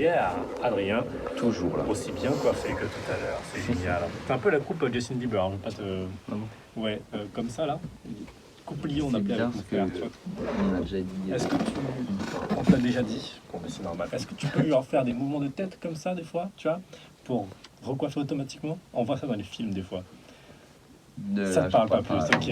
Yeah, Adrien, Toujours là. aussi bien coiffé que tout à l'heure, c'est génial. C'est un peu la coupe Justin Bieber, je vais pas te... Non. Ouais, comme ça là. Coupe lion, on C'est appelait bien avec mon ce frère. que- tu vois. On a déjà dit. Est-ce que tu... On te l'a déjà dit. Bon, mais c'est normal. Est-ce que tu peux lui en faire des mouvements de tête comme ça des fois, tu vois, pour recoiffer automatiquement? On voit ça dans les films des fois. Ça ne Je parle pas crois plus. Ok.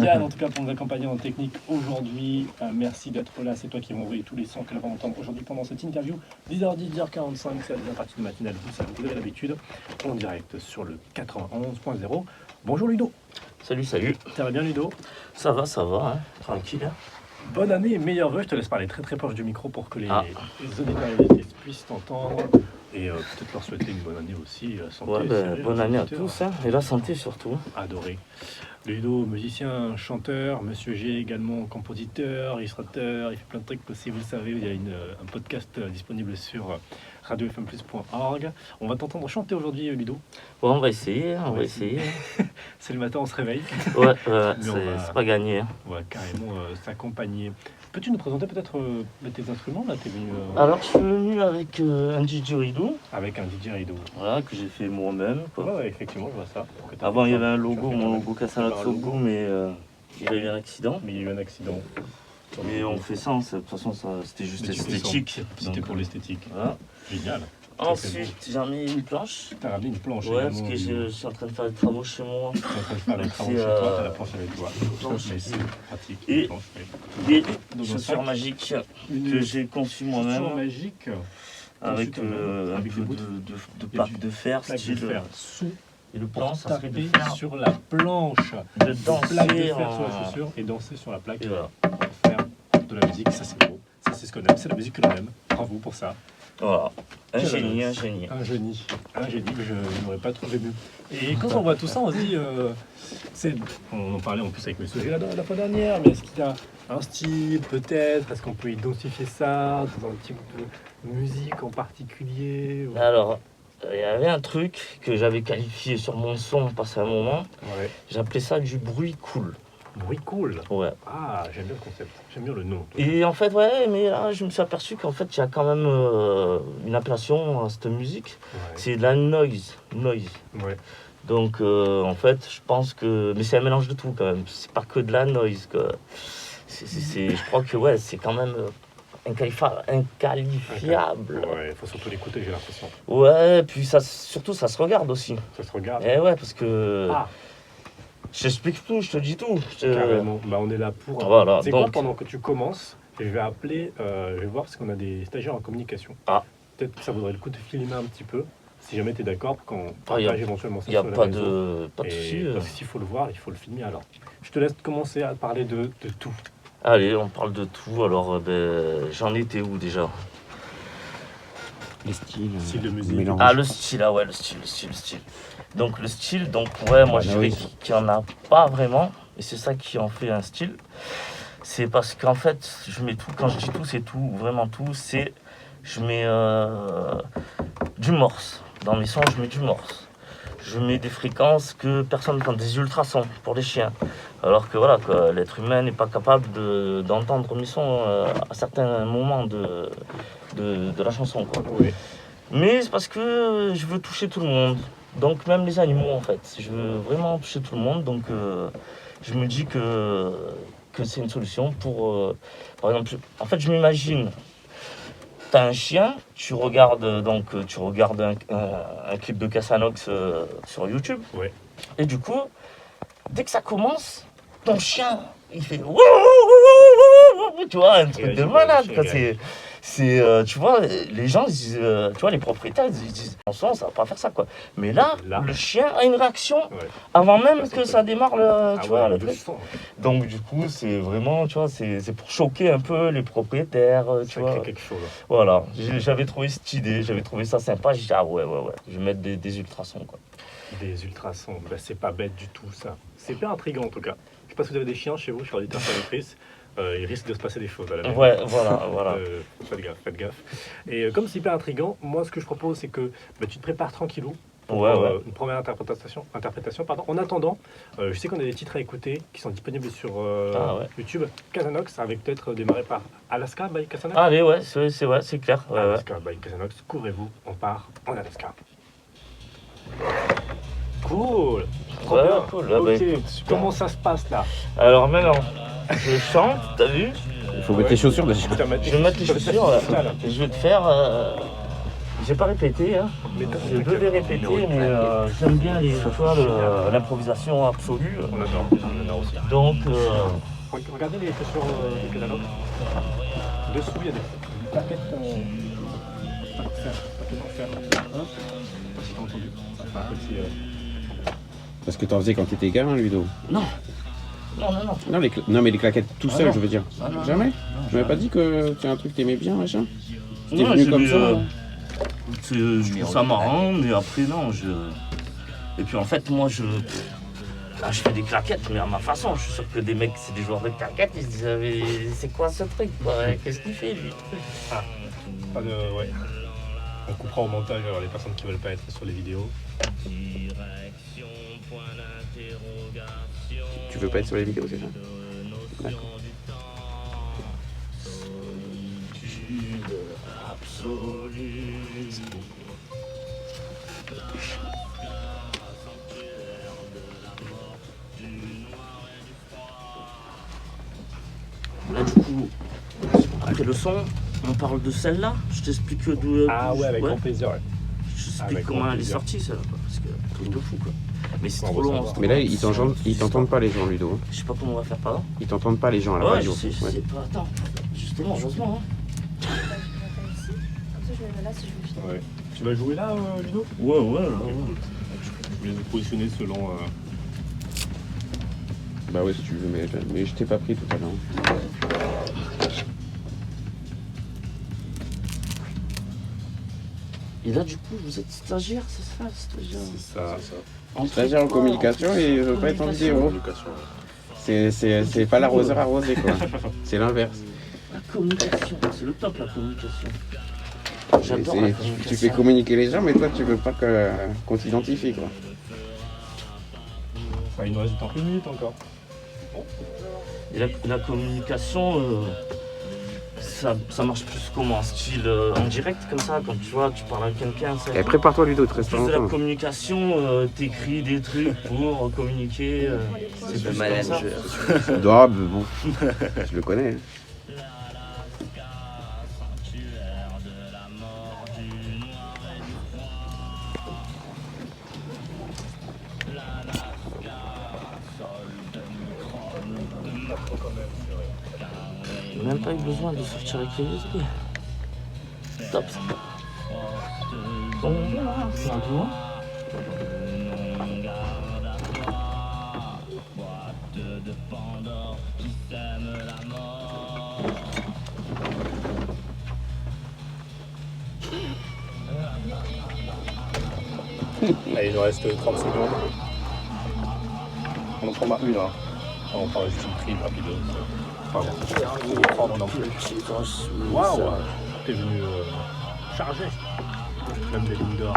Yann, en tout cas, pour nous accompagner en technique aujourd'hui, merci d'être là. C'est toi qui m'as envoyé tous les sons que l'on va entendre aujourd'hui pendant cette interview. 10h10, 10h45, c'est la deuxième partie de matinale. Vous avez l'habitude, en direct sur le 91.0. Bonjour Ludo. Salut, salut. Ça va bien Ludo? Ça va, hein. Tranquille. Bonne année et meilleurs vœux. Je te laisse parler très très proche du micro pour que les auditeurs et les auditrices puissent t'entendre. Et peut-être leur souhaiter une bonne année aussi. Santé, Ouais, sérieux, bonne année à auditeurs. tous, hein. Et la santé surtout. Adoré. Ludo, musicien, chanteur, Monsieur G également compositeur, illustrateur, il fait plein de trucs aussi, vous le savez, il y a un podcast disponible sur radiofmplus.org. On va t'entendre chanter aujourd'hui Ludo. Ouais, on va essayer, on va essayer. C'est le matin, on se réveille. Ouais, Mais on va- c'est pas gagné. Hein. On va carrément s'accompagner. Peux-tu nous présenter peut-être tes instruments là? T'es venu Alors, je suis venu avec un didgeridoo, avec un DJ Rideau. voilà, que j'ai fait moi-même. Quoi. Ouais, effectivement, je vois ça. Que t'as Avant, fait il y avait ça. un Tu logo, as fait mon un logo Casanax un logo. logo, mais il a eu un accident. Mais il y a eu un accident. Mais on fait ça, de toute façon, c'était juste Mais tu fais ça. esthétique. C'était Donc, pour l'esthétique. Voilà. Génial. Ensuite, j'en ai une planche. T'as ramené une planche Ouais, également, parce que Ludo. je suis en train de faire des travaux chez moi. Tu es en train de faire les travaux C'est, chez toi, t'as la planche avec toi. planche Mais ici. c'est pratique. Et- une planche, mais- Des Dans un chaussures sac. magiques Une que j'ai conçues chaussure moi-même. magique. Avec toi-même, un avec peu des bouts de Il y a plaques de fer, plaque de style. fer sous Et le plan, pour ça serait de taper faire, sur la planche. de Plaque de danser fer sur la en... chaussure et danser sur la plaque Et voilà. pour faire de la musique. Ça c'est beau. Ça c'est ce qu'on aime. C'est la musique que l'on aime. Bravo pour ça. Voilà. Un Quelle génie, un adresse. génie. Un génie. Un génie que je n'aurais pas trouvé mieux. Et quand on voit tout ça, on se dit, on en parlait en plus avec mes sujets la fois dernière, mais est-ce qu'il y a un style peut-être? Est-ce qu'on peut identifier ça dans un type de musique en particulier ou- Alors, il y avait un truc que j'avais qualifié sur mon son passé un moment. Ouais. J'appelais ça du bruit cool. Bruit cool. Ouais. Ah, j'aime bien le concept. J'aime bien le nom. Et en fait, ouais, mais là, je me suis aperçu qu'en fait, il y a quand même une appellation à cette musique. Ouais. C'est de la noise. Noise. Ouais. Donc, en fait, je pense que... Mais c'est un mélange de tout, quand même. C'est pas que de la noise, quoi. Je crois que, ouais, c'est quand même inqualifiable. Ouais, il faut surtout l'écouter, j'ai l'impression. Ouais, puis ça, surtout, ça se regarde aussi. Ça se regarde. Eh ouais, parce que... Ah, Je t'explique tout, je te dis tout. carrément. Bah, on est là pour. Voilà, C'est quoi donc... pendant que tu commences? Je vais appeler, je vais voir parce qu'on a des stagiaires en communication. Ah. Peut-être que ça vaudrait le coup de filmer un petit peu, si jamais tu es d'accord, pour qu'on Ah, y a- partage éventuellement ça Il n'y a sur les pas réseaux. de Et souci. parce que s'il faut le voir, il faut le filmer. Alors, je te laisse commencer à parler de tout. Allez, on parle de tout. Alors, j'en étais où déjà? Les styles. Style de musique. mélange. Ah, le style, ah ouais, le style. Donc, le style, donc, ouais, moi, La je dirais noise. qu'il n'y en a pas vraiment. Et c'est ça qui en fait un style. C'est parce qu'en fait, je mets tout. Quand je dis tout, c'est tout, vraiment tout. C'est, je mets du morse. Dans mes sons, je mets du morse. Je mets des fréquences que personne n'entend, des ultrasons pour les chiens. Alors que voilà, quoi, l'être humain n'est pas capable d'entendre mes sons à certains moments de la chanson, quoi. Oui. Mais c'est parce que je veux toucher tout le monde. Donc même les animaux en fait. Je veux vraiment toucher tout le monde. Donc je me dis que c'est une solution pour... par exemple, en fait je m'imagine, tu as un chien, tu regardes un clip de Cassanox sur YouTube. Ouais. Et du coup, dès que ça commence, ton chien, il fait... Tu vois, un truc Ouais, de je malade. vois, Quoi. je Tu vois, les gens, ils disent, tu vois, les propriétaires, ils disent, en son, ça va pas faire ça, quoi. Mais là, Là. le chien a une réaction Ouais. avant même Ça, que c'est ça démarre, Ah tu ouais, vois, le le truc. son. Donc, du coup, c'est vraiment, tu vois, c'est pour choquer un peu les propriétaires, tu Ça vois. crée quelque chose. Voilà, j'avais trouvé cette idée, j'avais trouvé ça sympa. J'ai dit, ah ouais, je vais mettre des ultrasons, quoi. Des ultrasons, bah, c'est pas bête du tout ça. C'est pas intriguant en tout cas. Je sais pas si vous avez des chiens chez vous, chers auditeurs, chers auditrices. Il risque de se passer des choses à la maison. Ouais, voilà. Faites gaffe. Et comme c'est hyper intriguant, moi ce que je propose c'est que bah, tu te prépares tranquillou. pour Ouais. une première interprétation. Pardon. En attendant, je sais qu'on a des titres à écouter qui sont disponibles sur YouTube. Casanox avait peut-être démarré par Alaska by Casanox. Allez, ouais, c'est clair. Ouais, ouais. Alaska by Casanox, couvrez-vous, on part en Alaska. Cool. Trop Ouais, bien. cool. Ah, Ok. bah, écoute, super. Comment ça se passe là? Alors maintenant, je chante, t'as vu? Il faut mettre les chaussures déjà. Putain, Mathieu, Je vais mettre les chaussures là. putain, là. Je vais te faire. J'ai pas répété, hein. Mais t'as- Je devais répéter, mais j'aime bien l'improvisation absolue. On adore aussi. Donc, Regardez les chaussures de Casanox. Dessous, il y a des plaquettes en fer. Hop. Si t'as entendu. Ça fait un petit, Parce que t'en faisais quand t'étais gamin, Ludo. non, Non, non, mais les claquettes tout seul, non. je veux dire. Ah, non, Jamais. non, Tu m'avais pas dit que c'est un truc que t'aimais bien, machin. T'es Non, venu j'ai comme vu, ça. je trouve ça marrant, mais après, non, Et puis en fait, moi, je fais des claquettes, mais à ma façon. Je suis sûr que des mecs, c'est des joueurs de claquettes, ils se disent, mais c'est quoi ce truc, quoi? Qu'est-ce qu'il fait, lui? pas de. Ouais. On coupera au montage les personnes qui veulent pas être sur les vidéos. Tu veux pas être sur les vidéos, c'est ça? D'accord. Là, du coup, après le son, on parle de celle-là. Je t'explique d'où. Ah ouais, avec grand plaisir. Ouais. Je t'explique Avec comment grand elle est plaisir. sortie, celle-là, quoi, parce que truc de fou, quoi. Mais c'est On trop va long. savoir. c'est Mais là, trop long. ils t'entendent pas les gens, Ludo. Je sais pas comment on va faire, pardon. Ils t'entendent pas les gens à la Ouais, radio. je sais Ouais. pas. Attends, justement, heureusement. Hein. Comme ça, je me mets là si je veux finir. Ouais. Tu vas jouer là, Ludo? Ouais. Je vais me positionner selon. Bah ouais, si tu veux, mais je t'ai pas pris tout à l'heure. Et là, du coup, vous êtes stagiaire, c'est ça, stagiaire? C'est ça. Stagiaire en communication et je veux pas être en vidéo. C'est pas l'arroseur arrosé, quoi. C'est l'inverse. La communication, c'est le top, la communication. Et J'adore la communication. tu fais communiquer les gens, mais toi, tu veux pas qu'on t'identifie, quoi. Bah, il nous reste une minute encore. Et la communication, ça marche plus comme un style en direct, comme ça, quand tu vois, tu parles à quelqu'un. Et prépare-toi, Ludo, tu restes pas Plus de la longtemps. communication, t'écris des trucs pour communiquer. C'est plus comme ça. Ah, mais bon, je le connais. Même pas eu besoin de sortir avec les USB. Top ça. Bon, c'est un doigt. Allez, il nous reste 30 secondes. On en prend une, hein. On parle juste une prime rapide. Pardon. On va prendre non plus. Waouh! T'es venu charger. Même des lignes d'or.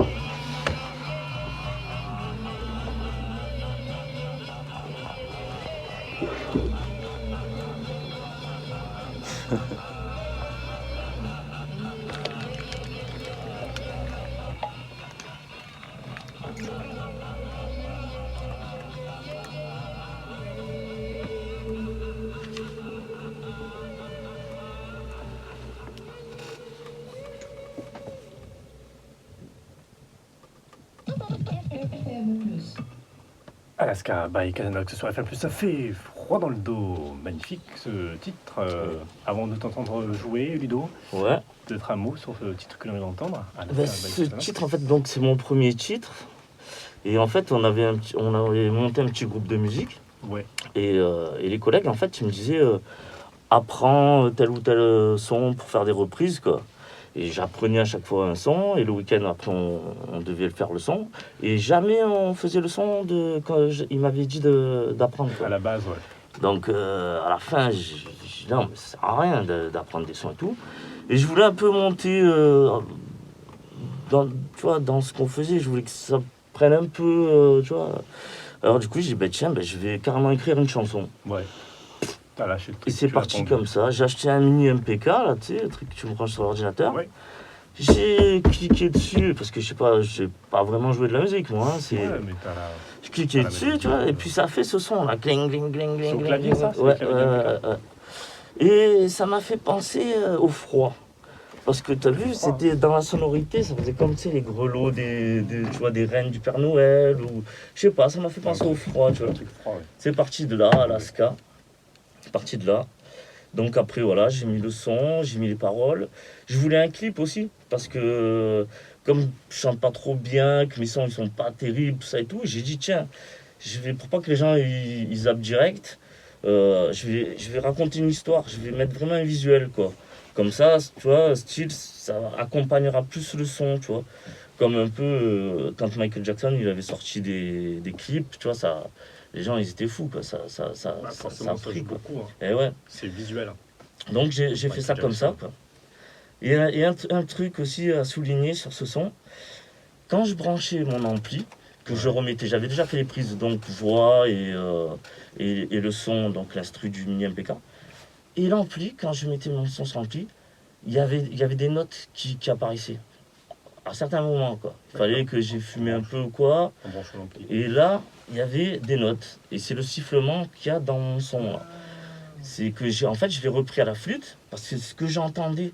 Alaska by Casanox sur FM+, ça fait froid dans le dos. Magnifique ce titre. Avant de t'entendre jouer, Ludo, Ouais. peut-être un mot sur ce titre que l'on vient d'entendre. Alaska Bah, by ce Casanox. titre, en fait, donc c'est mon premier titre. Et en fait, on avait monté un petit groupe de musique. Ouais. Et les collègues, en fait, ils me disaient apprends tel ou tel son pour faire des reprises, quoi. Et j'apprenais à chaque fois un son, et le week-end, après, on devait faire le son. Et jamais on faisait le son il m'avait dit d'apprendre, quoi. À la base, ouais. Donc, à la fin, j'ai dit non, mais ça sert à rien d'apprendre des sons et tout. Et je voulais un peu monter tu vois, dans ce qu'on faisait. Je voulais que ça prenne un peu, tu vois. Alors du coup, j'ai dit, tiens, je vais carrément écrire une chanson. Ouais. T'as lâché le truc. Et c'est tu l'as parti tendu. comme ça. J'ai acheté un mini MPK, là, tu sais, le truc que tu me branches sur l'ordinateur. Ouais. J'ai cliqué dessus, parce que je sais pas, j'ai pas vraiment joué de la musique, moi. Hein, c'est... Ouais, mais t'as la... Je cliquais la dessus, mélodie, tu vois, et puis ça a fait ce son, là, cling, cling, cling, C'est au cling, clavier, cling. ça? C'est Ouais, le clavier de ouais. Et ça m'a fait penser au froid. Parce que t'as vu, froid. c'était dans la sonorité, ça faisait comme, tu sais, les grelots tu vois, des reines du Père Noël, ou... Je sais pas, ça m'a fait penser au froid, tu vois. Un truc froid, ouais. C'est parti de là, Alaska. C'est parti de là. Donc après, voilà, j'ai mis le son, j'ai mis les paroles. Je voulais un clip aussi, parce que comme je chante pas trop bien, que mes sons ils sont pas terribles, tout ça et tout, j'ai dit, tiens, pour pas que les gens ils zappent direct, je vais raconter une histoire, je vais mettre vraiment un visuel, quoi. Comme ça, tu vois, style, ça accompagnera plus le son, tu vois. Comme un peu quand Michael Jackson il avait sorti des clips, tu vois, ça, les gens ils étaient fous, quoi. Ça a Forcément, ça pris, joue quoi. beaucoup. Hein. Et ouais. C'est visuel. Hein. Donc j'ai fait ça comme ça, quoi. Et un truc aussi à souligner sur ce son, quand je branchais mon ampli, que je remettais, j'avais déjà fait les prises, donc voix et le son, donc l'instru du mini MPK. Et l'ampli, quand je mettais mon son sur l'ampli, il y avait des notes qui apparaissaient. À certains moments, quoi. Il fallait que j'ai fumé un peu ou quoi. En branchant l'ampli. Et là, il y avait des notes. Et c'est le sifflement qu'il y a dans mon son, là. C'est que en fait, je l'ai repris à la flûte, parce que c'est ce que j'entendais.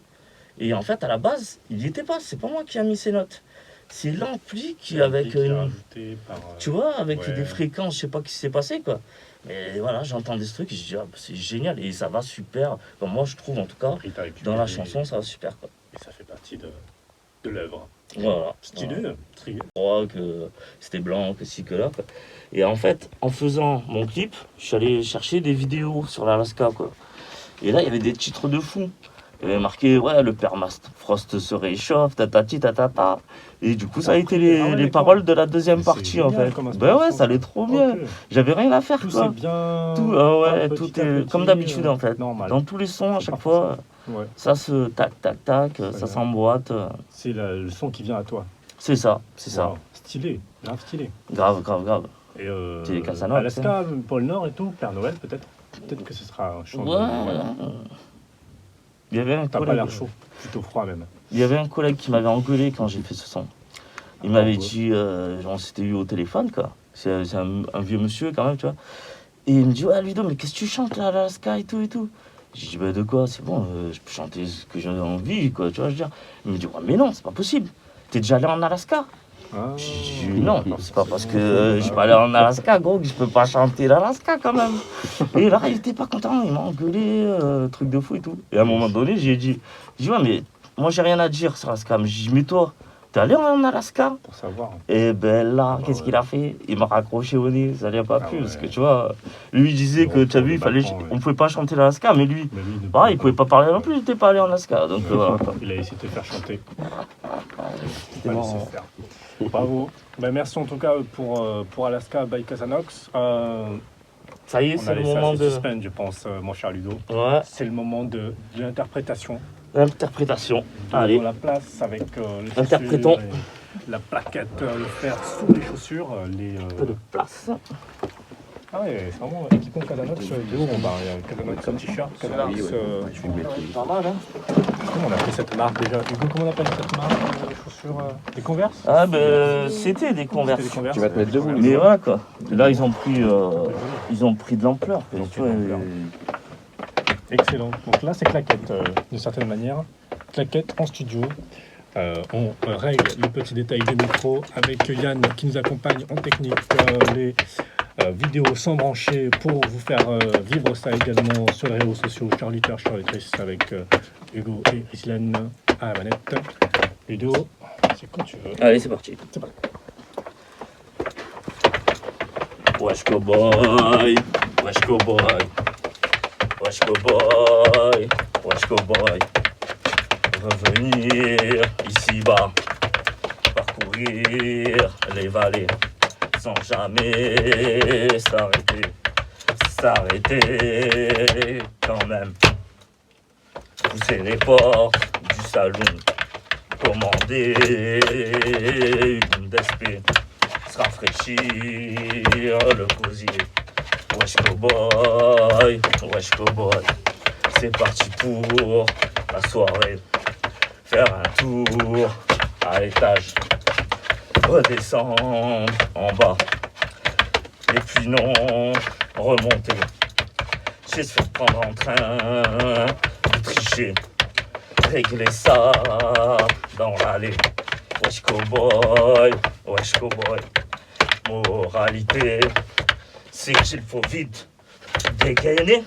Et en fait, à la base, il n'y était pas. C'est pas moi qui a mis ces notes. C'est l'ampli qui, avec Qui est une, rajouté par, tu vois, avec ouais. des fréquences, je sais pas ce qui s'est passé, quoi. Mais voilà, j'entendais ce truc et je dis, ah, c'est génial. Et ça va super. Enfin, moi, je trouve, en tout cas, Après, t'as récupéré dans la chanson, ça va super, quoi. Et ça fait partie de l'œuvre. Voilà. Stylé, très bien. Je crois que c'était blanc, que ci, que là, quoi. Et en fait, en faisant mon clip, je suis allé chercher des vidéos sur l'Alaska, quoi. Et là, il y avait des titres de fou. Il y avait marqué, ouais, le permafrost se réchauffe, tatati, tatata. Et du coup, ça a été les paroles de la deuxième Mais partie, c'est en génial fait. comme Ben ouais, inspiration, ça allait trop bien. Ok. J'avais rien à faire, Tout quoi. c'est bien. Tout, ouais, petit tout à est petit, comme d'habitude, en fait. Normal. Dans tous les sons, à chaque parfait, fois, Ouais. ça se tac, tac, tac, ça bien. s'emboîte. C'est le son qui vient à toi. C'est ça, c'est ça. Wow. Stylé, grave stylé. Grave, grave, grave. Et C'est les Casanox, Alaska, pôle Nord et tout, Père Noël peut-être. Peut-être que ce sera un chant. Ouais. Il y avait un T'as pas collègue. l'air chaud, plutôt froid même. Il y avait un collègue qui m'avait engueulé quand j'ai fait ce son. Il m'avait dit, on s'était eu au téléphone, quoi. C'est un vieux monsieur quand même, tu vois. Et il me dit, ouais, Ludo, mais qu'est-ce que tu chantes là, Alaska et tout et tout. J'ai dit, bah de quoi, c'est bon, je peux chanter ce que j'ai envie, quoi, tu vois, je veux dire. Il me dit, ouais, mais non, c'est pas possible. T'es déjà allé en Alaska? Ah. J'ai dit, non, c'est pas parce que je suis pas allé en Alaska, gros, que je peux pas chanter l'Alaska quand même. Et là, il était pas content, il m'a engueulé, truc de fou et tout. Et à un moment donné, j'ai dit, ouais, mais moi j'ai rien à dire sur Alaska. Mais j'ai dit, mais toi, t'es allé en Alaska? Pour savoir. Et ben là, qu'est-ce ouais. qu'il a fait? Il m'a raccroché au nez, ça lui a pas Ah plu. ouais. Parce que tu vois, lui il disait que tu as vu, on pouvait pas chanter l'Alaska, mais lui, Mais lui, il pouvait pas parler non plus, il était pas allé en Alaska. Donc voilà. Il a essayé de te faire chanter. C'était Pas marrant. laisser faire. Bravo. Ben, merci en tout cas pour Alaska by Casanox. Ça y est, On c'est a le laissé moment assez de. suspense, je pense, mon cher Ludo. Ouais, C'est le moment de l'interprétation. l'interprétation. Allez, Dans la place avec les Interprétons. chaussures et la plaquette, le fer sous les chaussures. un peu de place. Ah ouais, c'est vraiment équipement Casanox de haut en bas. Il y a Casanox t-shirt, Casanox. Pas mal, hein? Comment on appelle cette marque déjà Hugo, comment on appelle cette marque des chaussures des Converse Ah ben, c'était des C'était Converse. des Converse. Tu vas te mettre debout, Mais voilà quoi. Là, ils ont pris de l'ampleur. Ils ont Tu pris de vois, l'ampleur. Excellent. Donc là, c'est claquette d'une certaine manière. Claquette en studio. On règle les petits détails des micros avec Yann qui nous accompagne en technique, les vidéos sans brancher pour vous faire vivre ça également sur les réseaux sociaux. Charlie Ter, Charlie Triss avec Hugo et Islane à la manette. Ludo, c'est quand tu veux. Allez, c'est parti. C'est parti. Wesh cowboy, wesh cowboy, wesh cowboy, wesh cowboy. Revenir ici-bas, parcourir les vallées sans jamais s'arrêter quand même. Pousser les portes du salon, commander une DSP. rafraîchir le gosier. Wesh cowboy, wesh cowboy. C'est parti pour la soirée. Faire un tour à l'étage. Redescendre en bas. Et puis non, remonter. J'ai se faire prendre en train. Tricher. Régler ça dans l'allée. Wesh cowboy, wesh cowboy. Moralité, c'est qu'il faut vite dégainer.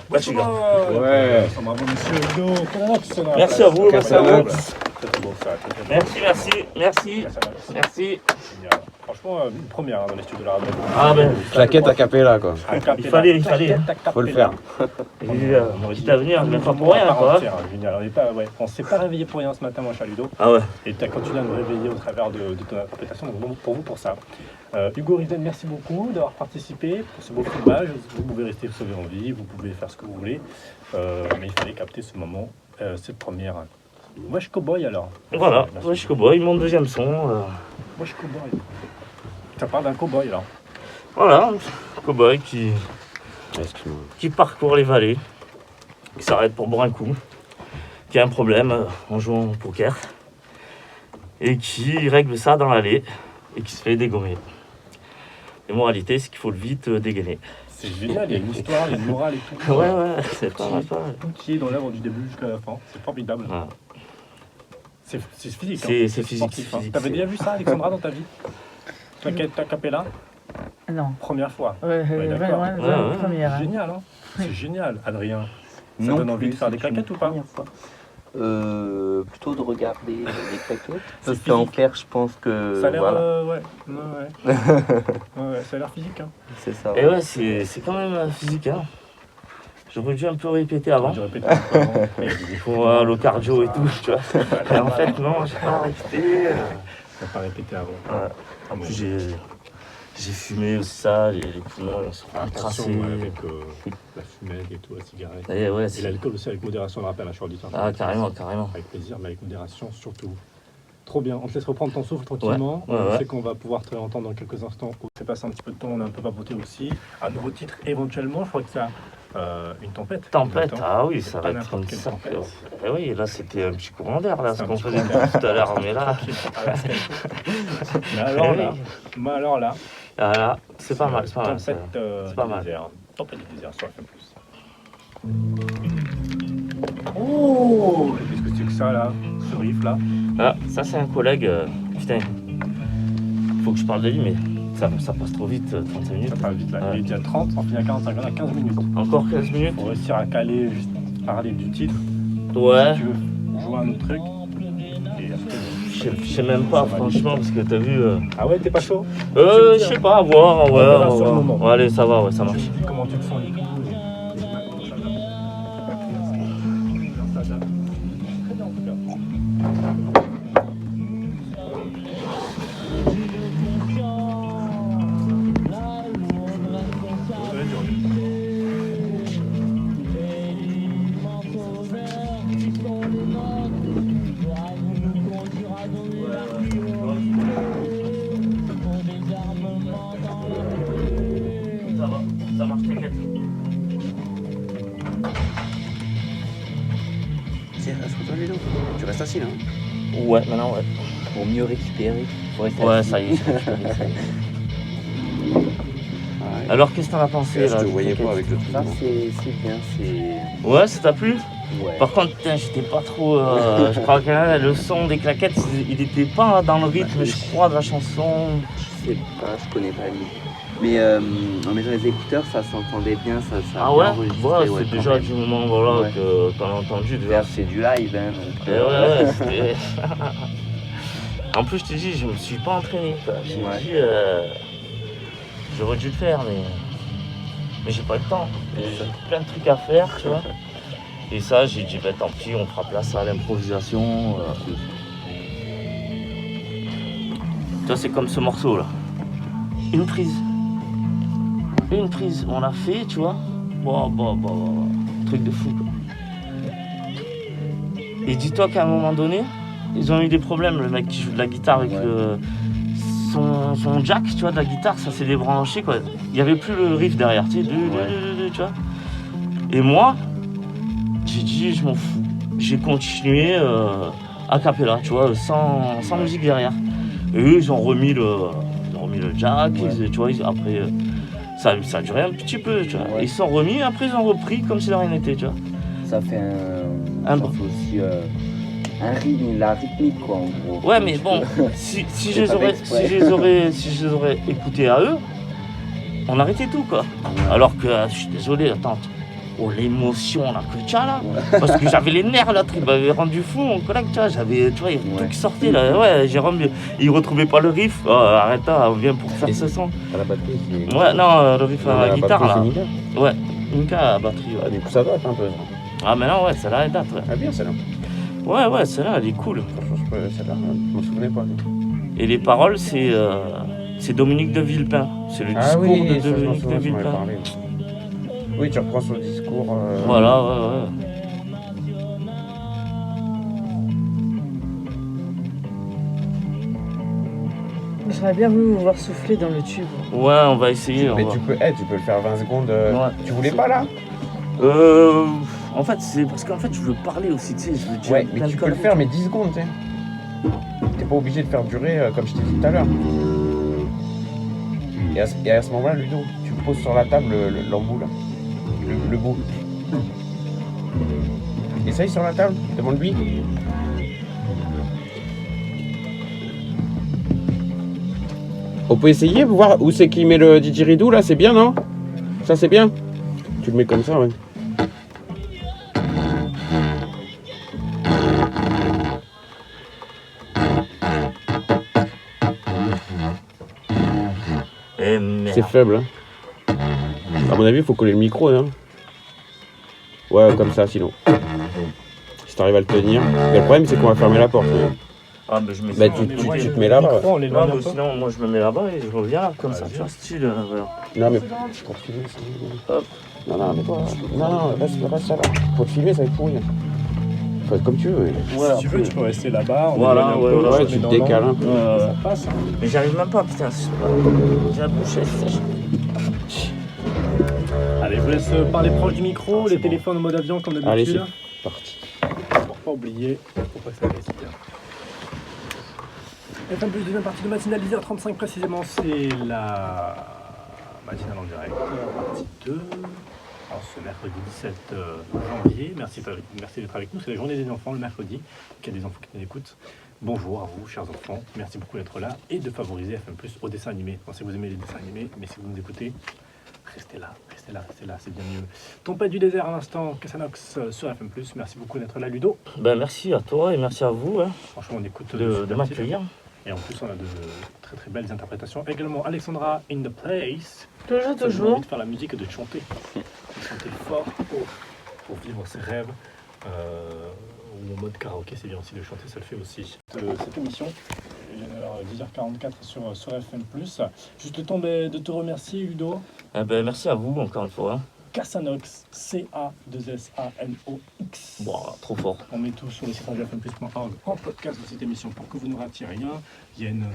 Wesh les gars. Ouais. Bravo, monsieur Ludo. Comment tu sonnes? Merci à vous, merci à vous. Très beau ça. Merci. Génial. Franchement, une première dans les studios de la radio. Ah ben, Claquette a cappella quoi. il fallait. Faut le faire. Quitte à venir, mais pas pour rien quoi. Génial. On s'est pas réveillé pour rien ce matin, moi, cher Ludo. Ah ouais. Et tu as continué à nous réveiller au travers de ton interprétation. Donc, bon pour vous pour ça. Hugo Riven, merci beaucoup d'avoir participé pour ce beau filmage. Vous pouvez rester sauvé en vie, vous pouvez faire ce que vous voulez. Mais il fallait capter ce moment, cette première. Wesh Cowboy alors. Voilà, wesh cowboy, mon deuxième son. Wesh Cowboy. Ça parle d'un cowboy là. Voilà, cowboy Excuse-moi. qui parcourt les vallées, qui s'arrête pour boire un coup, qui a un problème en jouant au poker, et qui règle ça dans l'allée, et qui se fait dégommer. Et moralité, c'est qu'il faut le vite dégainer. C'est génial, il y a une histoire, il y a une morale et tout. Ouais, c'est pas mal. Tout qui est dans l'œuvre du début jusqu'à la fin. C'est formidable. Voilà. C'est physique. C'est physique, sportif, hein. physique, T'avais c'est- déjà vu ça, Alexandra, dans ta vie? T'as capella? Non. Première fois. Ouais, d'accord. Ouais. première. Hein. Génial, hein? C'est génial. Adrien, ça Non donne envie de plus, faire des c'est une claquettes ou pas? première fois. Plutôt de regarder les claquettes. Parce C'est qu'en physique. faire, je pense que. Ça a l'air, voilà, ouais, ça a l'air physique, hein. c'est ça. Et ouais, c'est quand même physique. Hein. J'aurais dû un peu répéter avant, Je répète un peu avant. pour le cardio et tout, tu vois. Et en fait, non, j'ai pas répété. T'as pas répété avant. Ouais. En plus, j'ai fumé aussi ça, les poumons ils sont Attention tracés. avec la fumette et tout, la cigarette. Et ouais, Et c'est... l'alcool aussi avec modération, on le rappelle, je suis auditeur. Ah, carrément. Avec plaisir, mais avec modération surtout. Trop bien, on te laisse reprendre ton souffle tranquillement. Ouais, On ouais. sait qu'on va pouvoir te entendre dans quelques instants. On fait passer un petit peu de temps, on a un peu papoté aussi. Un nouveau titre éventuellement, je crois que c'est une tempête. Tempête, Exactement. ah oui, C'est ça pas va être n'importe une quelle sacrée. tempête. Et oui, là c'était un petit courant d'air, là, C'est ce un qu'on petit faisait courant d'air. tout à l'heure, mais là. Mais alors là, Ah là, c'est pas mal, c'est pas mal. Tempête c'est pas du mal. désert. Tempête du désert sur FM+. Oh, qu'est-ce que c'est que ça là? Ce riff là? Ah, ça c'est un collègue, putain, faut que je parle de lui, mais ça passe trop vite, 35 minutes. Ça parle vite là. Ouais. Il est déjà 30, on finit à 45, on a 15 minutes. Encore 15 minutes. Pour réussir à caler, juste parler du titre. Ouais, Si tu veux jouer un autre truc. Et après, je sais même pas, franchement, parce que t'as vu. Ah ouais, t'es pas chaud? Je sais pas, à voir, ouais. verra on sur le va. moment. Ouais, allez, ça va, ouais, ça Tu marche. me dis comment tu te sens et tout. Très bien en tout cas. Ça va, ça marche, t'inquiète. Tiens, assois-toi les deux. Tu restes assis là. Hein. Ouais, maintenant, ouais. Pour mieux récupérer, faut rester Ouais, assis. ça y est, ça y est. Ouais. Alors, qu'est-ce que t'en as pensé Je là te du voyais claquette pas avec le truc. Ça, c'est bien, c'est. Ouais, ça t'a plu? Ouais. Par contre, putain, j'étais pas trop. Je crois que là, le son des claquettes, il était pas dans le rythme, je crois, de la chanson. Je sais pas, je connais pas lui. Mais en mettant les écouteurs, ça s'entendait bien, ça Ah a ouais? bien enregistré, Ouais, ouais, c'est quand déjà même. du moment voilà, Ouais. que t'en as entendu. De... D'ailleurs, c'est du live, hein. Donc, Et ouais, c'était. En plus, je te dis, je me suis pas entraîné. Quoi. J'ai Ouais. dit, j'aurais dû le faire, mais j'ai pas eu le temps. J'ai plein de trucs à faire, tu vois. Et ça, j'ai dit, bah, tant pis, on fera place à l'improvisation. Tu vois, c'est comme ce morceau là. Une prise, on l'a fait, tu vois. Bon, truc de fou. Quoi. Et dis-toi qu'à un moment donné, ils ont eu des problèmes, le mec qui joue de la guitare avec Ouais. son jack, tu vois, de la guitare, ça s'est débranché, quoi. Il n'y avait plus le riff derrière, tu sais, tu vois. Et moi, j'ai dit, je m'en fous. J'ai continué a cappella, tu vois, sans musique derrière. Et eux, ils ont remis le jack, tu vois, après, ça a duré un petit peu, tu vois. Ils se sont remis, après, ils ont repris comme si de rien n'était, tu vois. Ça fait ça fait aussi un rythme, la rythmique, quoi, en gros. Ouais, mais bon, si je les aurais écoutés à eux, on arrêtait tout, quoi. Alors que, je suis désolé, attends, oh, l'émotion là que tu as là, parce que j'avais les nerfs là, il m'avait rendu fou, mon collègue, tu vois, il y avait tout qui sortait là, ouais, Jérôme, il retrouvait pas le riff, oh, arrête là, on vient pour faire ce son. À la batterie, c'est... Ouais, non, le riff à la guitare là. C'est Nika. Ouais, Nika à la batterie, ouais. Du coup, ça date un peu. Ah, mais non, ouais, celle-là, elle date, ouais. Ah bien, celle-là. Ouais, celle-là, elle est cool. Franchement, celle-là, je m'en souvenais pas. Et les paroles, c'est Dominique de Villepin. C'est le discours de Dominique de Villepin. Oui, tu reprends son discours. Voilà, ouais. J'aurais bien voulu vous voir souffler dans le tube. Ouais, on va essayer. Mais tu peux le faire 20 secondes. Ouais. Tu voulais pas là? En fait, c'est parce qu'en fait, je veux parler aussi, tu sais. Je veux dire Ouais, mais tu peux le faire, mais 10 secondes, tu sais. T'es pas obligé de faire durer comme je t'ai dit tout à l'heure. Et à ce moment-là, Ludo, tu poses sur la table l'embout là. Le bout. Essaye sur la table, demande-lui. On peut essayer pour voir où c'est qu'il met le didgeridoo là, c'est bien, non? Ça c'est bien. Tu le mets comme ça, ouais. Eh merde. C'est faible, hein. À mon avis, il faut coller le micro, hein. Ouais, comme ça, sinon. Si t'arrives à le tenir. Mais le problème, c'est qu'on va fermer la porte. Mais... Ah, mais je mets Bah, ça. tu te mets là-bas. On les Non, met mais sinon, moi, je me mets là-bas et je reviens là, comme ça, tu vois, style. Voilà. Non, mais pour filmer, c'est... Hop. Non, mais quoi? Non, reste ça là. Pour te filmer, ça va être pourri. Faut être comme tu veux. Si tu veux, tu peux rester là-bas. on Voilà, éloigne un ouais, peu, voilà. on Ouais, se tu met te dans décales un l'angle. peu. Ça passe. Hein. Mais j'arrive même pas, putain, c'est pas. J'ai la bouche, elle sèche. Allez, je vous laisse parler proche du micro, les téléphones en mode avion comme Allez, d'habitude. c'est parti. Pour pas oublier, faut pas que ça reste bien. FM Plus, deuxième partie de matinale 10h35 précisément, c'est la matinale en direct, partie 2. Alors ce mercredi 17 janvier, merci d'être avec nous, c'est la journée des enfants le mercredi, il y a des enfants qui nous écoutent. Bonjour à vous chers enfants, merci beaucoup d'être là et de favoriser FM Plus au dessin animé. Je sais que vous aimez les dessins animés, mais si vous nous écoutez, restez là, c'est bien mieux. Tempête du désert à l'instant, Cassanox sur FM Plus, merci beaucoup d'être là Ludo. Ben, merci à toi et merci à vous hein, Franchement on écoute de m'accueillir. et en plus on a de très très belles interprétations. Également Alexandra in the place. Toujours, Ça donne toujours. envie de faire la musique et de chanter. De chanter fort pour vivre ses rêves. Ou en mode karaoké, c'est bien aussi de chanter, ça le fait aussi. Cette émission, il est alors 10h44 sur FM+. Juste le temps de te remercier, Ludo. Eh ben, merci à vous encore une fois. Hein. Cassanox, C-A-2-S-A-N-O-X. Bon, trop fort. On met tout sur le site radiofmplus.org en podcast de cette émission pour que vous ne ratiez rien. Il y a une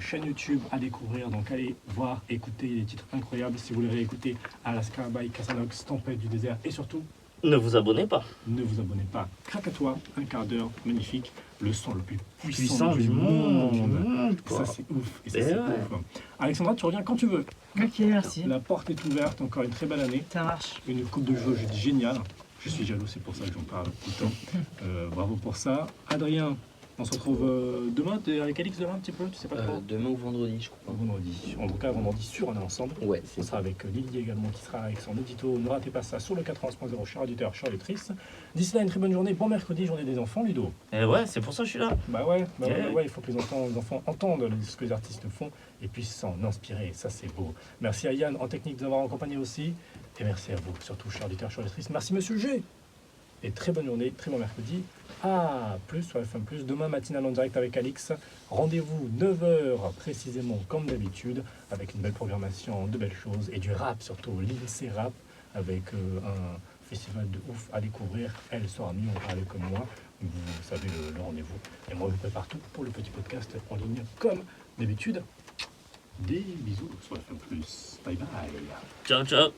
chaîne YouTube à découvrir, donc allez voir, écouter les titres incroyables. Si vous voulez réécouter Alaska by Cassanox, Tempête du désert et surtout, Ne vous abonnez pas. ne vous abonnez pas. Krakatoa, un quart d'heure, magnifique. Le son le plus Puissant du monde. Ça c'est ouf. Et ça, Eh c'est ouais. ouf. Alexandra, tu reviens quand tu veux. Ok, merci. La porte est ouverte, encore une très belle année. Ça marche. Une coupe de jauge géniale. Je suis jaloux, c'est pour ça que j'en parle tout le temps. Bravo pour ça. Adrien, on se retrouve demain. T'es avec Alix demain un petit peu, tu sais pas trop. Demain ou vendredi, je crois. Vendredi. En tout cas, vendredi sûr, on est ensemble. Ouais, On sera avec Lily également qui sera avec son édito. Ne ratez pas ça sur le 91.0, cher auditeur, chère auditrice. D'ici là, une très bonne journée. Bon mercredi, journée des enfants, Ludo. Et ouais, c'est pour ça que je suis là. Bah ouais, il faut que les enfants entendent ce que les artistes font et puissent s'en inspirer. Ça, c'est beau. Merci à Yann en technique de nous avoir accompagnés aussi. Et merci à vous, surtout, chers auditeurs, chères auditrices. Merci, monsieur G. Et très bonne journée, très bon mercredi. Plus sur FM+. Demain, matinale en direct avec Alix. Rendez-vous 9h précisément, comme d'habitude, avec une belle programmation, de belles choses et du rap, surtout l'INSEE Rap, avec un festival de ouf à découvrir. Elle sera mieux en parler comme moi. Vous savez le rendez-vous. Et moi, je prépare tout pour le petit podcast en ligne, comme d'habitude. Des bisous sur FM+. Bye bye. Ciao, ciao.